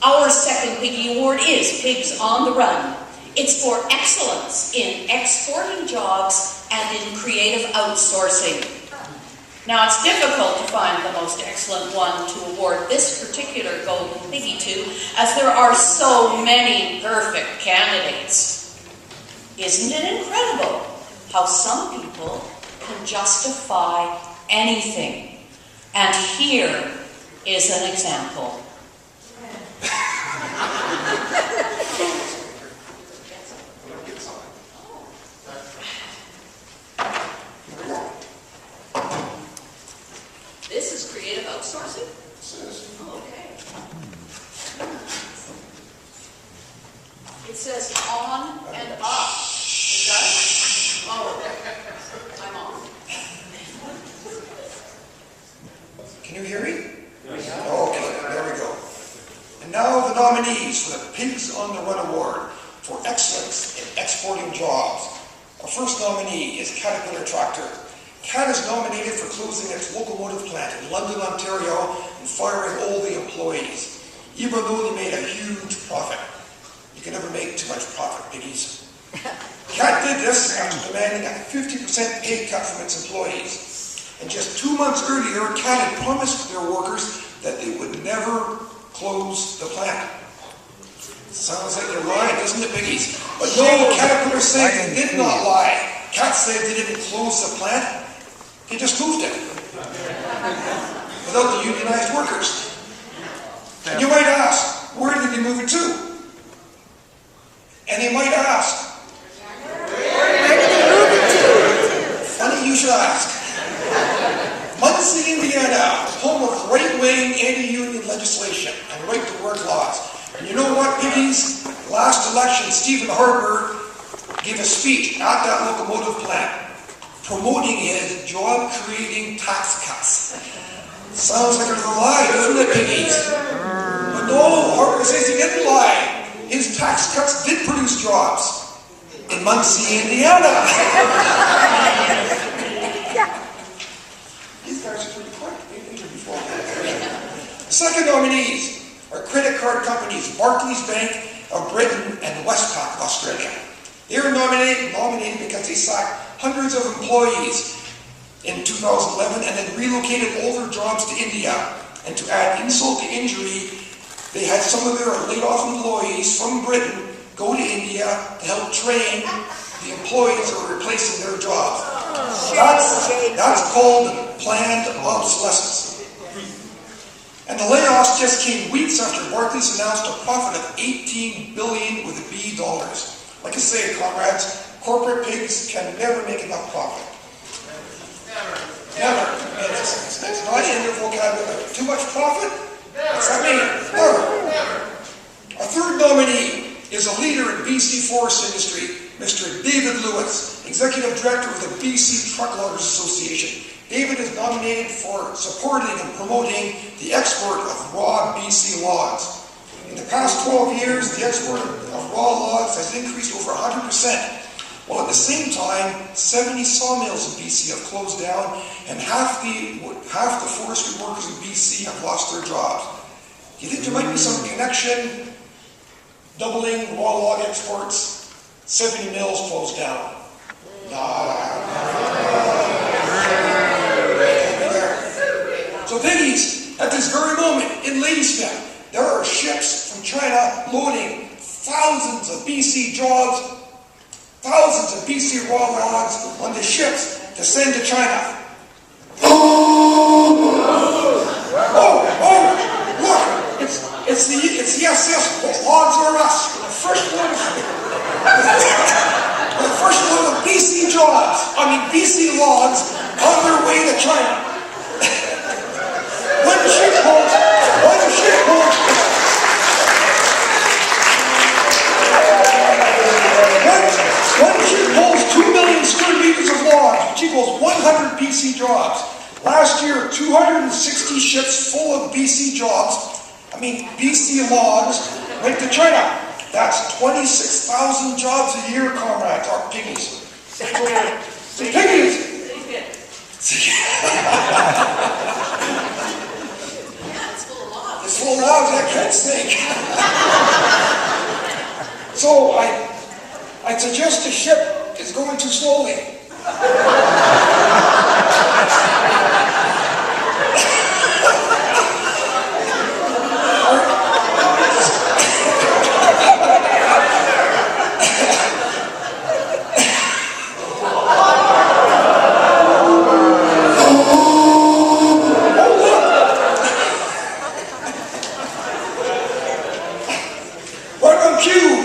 Our second Piggy Award is Pigs on the Run. It's for excellence in exporting jobs and in creative outsourcing. Now, it's difficult to find the most excellent one to award this particular golden piggy to, as there are so many perfect candidates. Isn't it incredible how some people can justify anything? And here is an example. This is creative outsourcing? Oh, okay. It says on and up. Is that it? Oh, I'm on. Can you hear me? Okay, there we go. And now the nominees for the Pigs on the Run Award for excellence in exporting jobs. Our first nominee is Caterpillar Tractor. CAT is nominated for closing its locomotive plant in London, Ontario, and firing all the employees. Even though they made a huge profit. You can never make too much profit, piggies. CAT did this after demanding a 50% pay cut from its employees. And just 2 months earlier, CAT had promised their workers that they would never close the plant. Sounds like they're lying, doesn't it, piggies? But no, Caterpillar said they did not lie. CAT said they didn't close the plant. They just moved it without the unionized workers. And you might ask, where did they move it to? And they might ask, where did they move it to? Funny you should ask. Muncie, Indiana, home of right-wing anti-union legislation and right-to-work laws. And you know what, piggies? Last election, Stephen Harper gave a speech at that locomotive plant promoting his job-creating tax cuts. Sounds like a lie, doesn't it, piggies? But no, Harper says he didn't lie. His tax cuts did produce jobs in Muncie, Indiana. These guys are pretty quick. The second nominees are credit card companies Barclays Bank of Britain and Westpac of Australia. They were nominated because they sacked hundreds of employees in 2011 and then relocated all their jobs to India. And to add insult to injury, they had some of their laid-off employees from Britain go to India to help train the employees who were replacing their jobs. That's called planned obsolescence. And the layoffs just came weeks after Barclays announced a profit of $18 billion with a B dollars. Like I say, comrades, corporate pigs can never make enough profit. Never. It's not in their vocabulary. Too much profit? What's that mean? Never. Our third nominee is a leader in BC forest industry, Mr. David Lewis, Executive Director of the BC Truckloaders Association. David is nominated for supporting and promoting the export of raw BC logs. In the past 12 years, the export of raw logs has increased over 100%, while at the same time, 70 sawmills in BC have closed down, and half the forestry workers in BC have lost their jobs. Do you think there might be some connection? Doubling raw log exports, 70 mills closed down. So piggies, at this very moment in Ladysmith, there are ships from China loading thousands of BC jobs, thousands of BC raw logs on the ships to send to China. Look, it's the SS Logs R Us, the first one of BC BC logs on their way to China. One ship holds 2 million square meters of logs, which equals 100 BC jobs. Last year, 260 ships full of BC BC logs went to China. That's 26,000 jobs a year, comrades, our piggies. Piggies! It's full of logs, I can't think. I'd suggest the ship is going too slowly.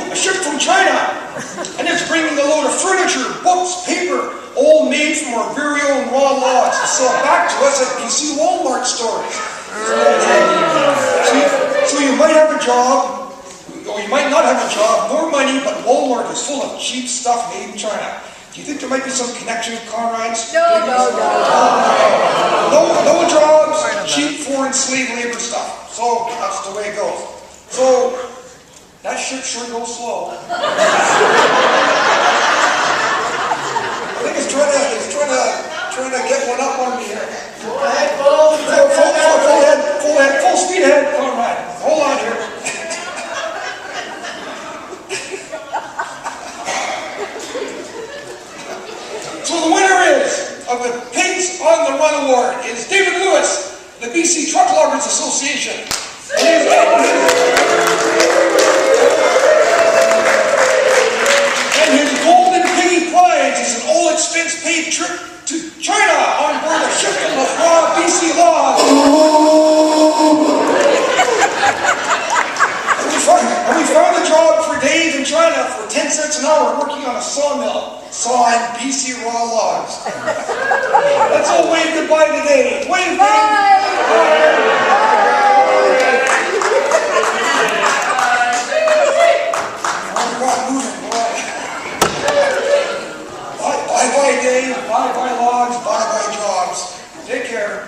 A ship from China, and it's bringing a load of furniture, books, paper, all made from our very own raw logs to sell back to us at BC Walmart stores. So you might have a job, or you might not have a job, nor money, but Walmart is full of cheap stuff made in China. Do you think there might be some connection, comrades? No. No jobs, cheap foreign slave labor stuff. So that's the way it goes. So that ship sure goes slow. I think it's trying to get one up on me here. Full speed ahead, comrade. Hold on here. So the winner of the Pigs on the Run Award is David Lewis, the BC Truck Loggers Association. And his golden Piggy prize is an all-expense-paid trip to China on board a ship full of raw BC logs. And we found a job for Dave in China for 10 cents an hour working on a sawmill, sawing BC raw logs. Let's all wave goodbye to Dave. Wave, Dave! Bye-bye, Dave. Bye-bye logs. Bye-bye jobs. Take care.